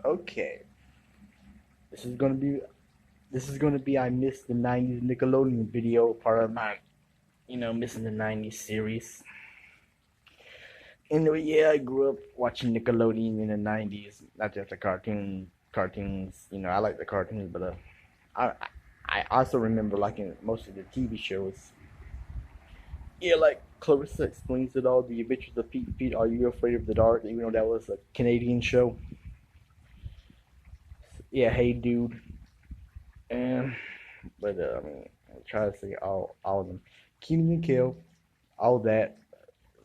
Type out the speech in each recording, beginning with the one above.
Okay, this is gonna be I missed the '90s Nickelodeon video part of my missing the '90s series. And yeah, I grew up watching Nickelodeon in the '90s, not just the cartoons. I like the cartoons, but I I also remember liking most of the TV shows. Yeah, like Clarissa Explains It All, The Adventures of Pete and Pete, Are You Afraid of the Dark? Even though that was a Canadian show. Yeah, Hey Dude, and I mean, I try to say all of them. Kenan and Kel, all that.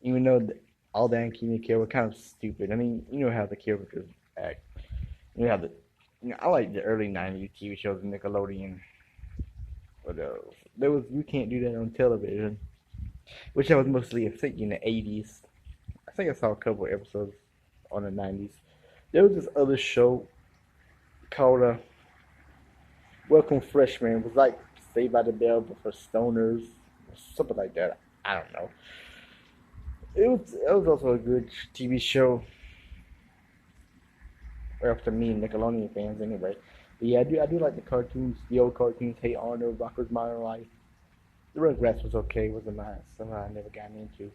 Even though all that and Kenan and Kel were kind of stupid. I mean, you know how the characters act. You know how I like the early '90s TV shows in Nickelodeon. But there was you can't do that on television, which I was mostly I think in the '80s. I think I saw a couple of episodes on the '90s. There was this other show called Welcome Freshman. It was like Saved by the Bell, but for stoners, or something like that. I don't know. It was also a good TV show. Well, for me, Nickelodeon fans anyway. But yeah, I do like the cartoons, the old cartoons. Hey Arnold, Rocko's Modern Life. The Rugrats was okay. Wasn't my something I never got into.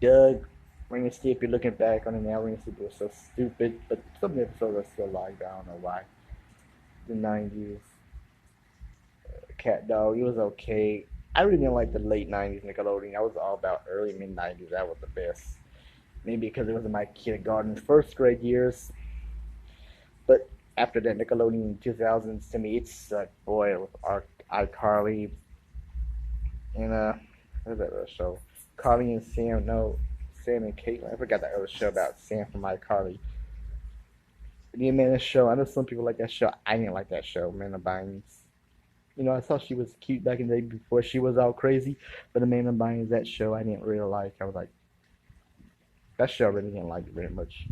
Doug, Ren and Stimpy. Looking back on it now, Ren and Stimpy was so stupid. But some episodes I still liked. I don't know why. The '90s. Cat Dog. It was okay. I really didn't like the late '90s Nickelodeon. I was all about early mid '90s. That was the best. Maybe because it was in my kindergarten, first grade years. But after that, Nickelodeon 2000s to me, it sucked. Boy, with iCarly and what's that other show? Carly and Sam. No, Sam and Caitlin. I forgot that other show about Sam from iCarly. The Amanda Show. I know some people like that show. I didn't like that show, Amanda Bynes. I thought she was cute back in the day before she was all crazy. But Amanda Bynes, that show I didn't really like. I was like, that show I really didn't like very much.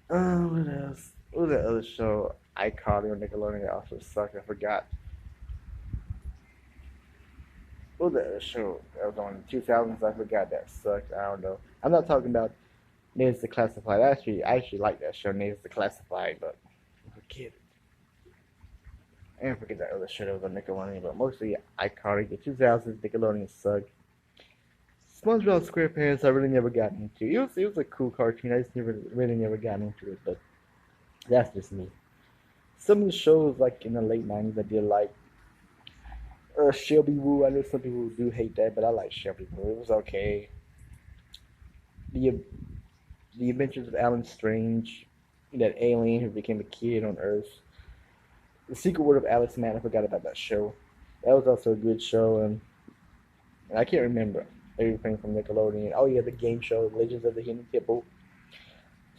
What else? What was that other show? iCarly on Nickelodeon that also sucked. I forgot. What was that other show that was on in the 2000s? I forgot that sucked. I don't know. I'm not talking about Names the Classified. I actually like that show, Names the Classified, but forget it. I didn't forget that other show that was on Nickelodeon, but mostly iCarly. The 2000s Nickelodeon sucked. SpongeBob SquarePants, I really never got into. It was a cool cartoon. I just never got into it, but that's just me. Some of the shows like in the late '90s I did like Shelby Woo. I know some people do hate that, but I like Shelby Woo. It was okay. The The Adventures of Alan Strange, that alien who became a kid on Earth. The Secret World of Alice Man. I forgot about that show. That was also a good show, and I can't remember everything from Nickelodeon. Oh yeah, the game show Legends of the Hidden Temple.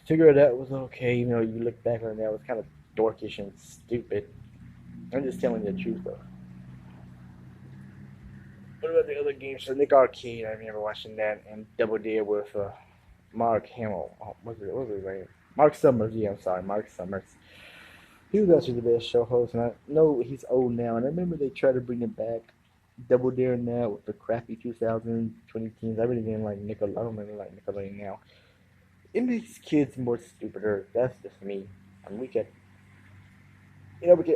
Figure that was okay. You look back on that, it was kind of dorkish and stupid. I'm just telling you the truth though. What about the other games? So Nick Arcade, I remember watching that, and Double Dare with Mark Hamill. Oh, what was his name? Mark Summers. Yeah, I'm sorry, Mark Summers. He was actually the best show host, and I know he's old now. And I remember they tried to bring it back, Double Dare now with the crappy 2020 teens. I really didn't like Nickelodeon. I don't really like Nickelodeon now. It makes kids more stupider. That's just me. I mean, we can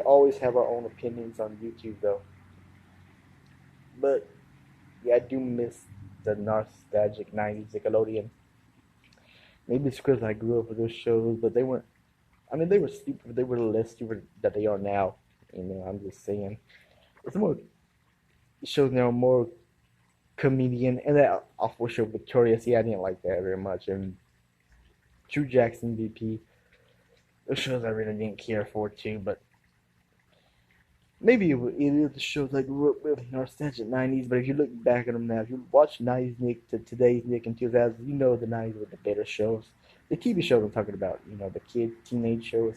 always have our own opinions on YouTube though. But yeah, I do miss the nostalgic '90s Nickelodeon. Maybe it's because I grew up with those shows, but they weren't. I mean, they were stupid, but they were less stupid that they are now. I'm just saying. It's more shows now more comedian, and that awful show Victorious. Yeah, I didn't like that very much. And True Jackson VP. Those shows I really didn't care for too, but maybe it is the shows I grew up with, nostalgic '90s. But if you look back at them now, if you watch '90s Nick to today's Nick in 2000s, you know the '90s were the better shows. The TV shows I'm talking about, the kid teenage shows,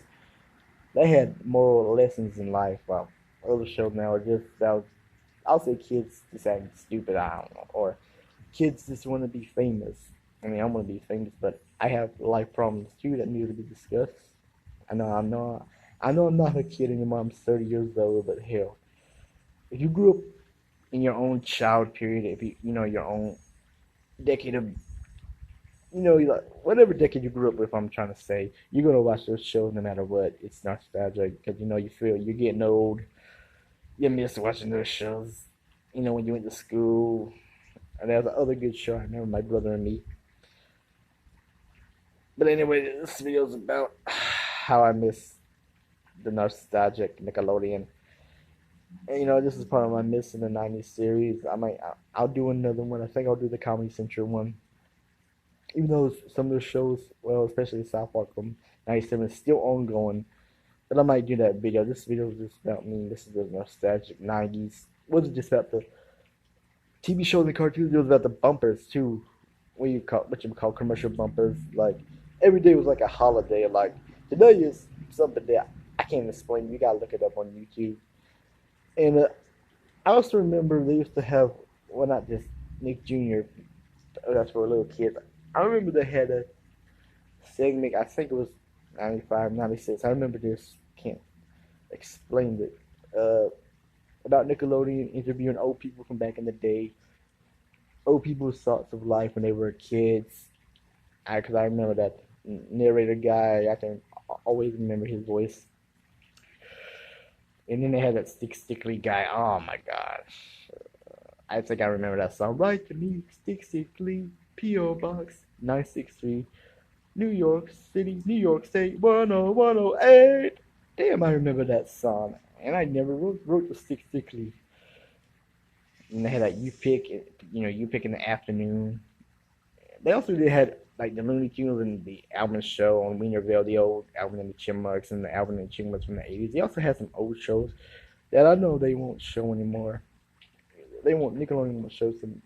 they had moral lessons in life. While other shows now are just about, I'll say kids just acting stupid. I don't know, or kids just want to be famous. I mean, I want to be famous, but I have life problems too that need to be discussed. I know I'm not a kid anymore. I'm 30 years old, but hell, if you grew up in your own child period, if your own decade of you know, like whatever decade you grew up with, I'm trying to say, you're gonna watch those shows no matter what. It's nostalgic because you know you feel you're getting old. You miss watching those shows. You know when you went to school. And there's another good show I remember, My Brother and Me. But anyway, this video is about how I miss the nostalgic Nickelodeon. And you know, this is part of my missing the '90s series. I'll do another one. I think I'll do the Comedy Central one. Even though some of the shows, well, especially South Park from '97, is still ongoing. But I might do that video. This video is just about me. This is the nostalgic '90s. It wasn't just about the TV shows and cartoons. It was about the bumpers too. What you call commercial bumpers. Like every day was like a holiday. Like today is something that I can't explain. You gotta look it up on YouTube. And I also remember they used to have, well, not just Nick Jr. That's for little kids. I remember they had a segment. I think it was '95, '96. I remember this. Can't explain it. About Nickelodeon interviewing old people from back in the day, old people's thoughts of life when they were kids. Because I remember that narrator guy. I can always remember his voice. And then they had that stickly guy. Oh my gosh. I think I remember that song. Write to me, stickly, P.O. Box 963, New York City, New York State, 10108. Damn, I remember that song. And I never wrote the stickly. And they had like you pick in the afternoon. They also had like the Looney Tunes and the Alvin Show on Wienerville, the old Alvin and the Chipmunks and the Alvin and the Chipmunks from the '80s. They also had some old shows that I know they won't show anymore. Nickelodeon won't show some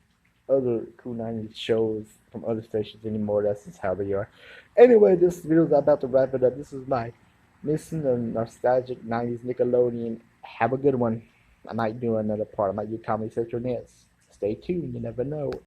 other cool '90s shows from other stations anymore. That's just how they are. Anyway, this video is about to wrap it up. This is my missing the nostalgic '90s Nickelodeon. Have a good one. I might do another part. I might do Comedy Central next. Stay tuned. You never know.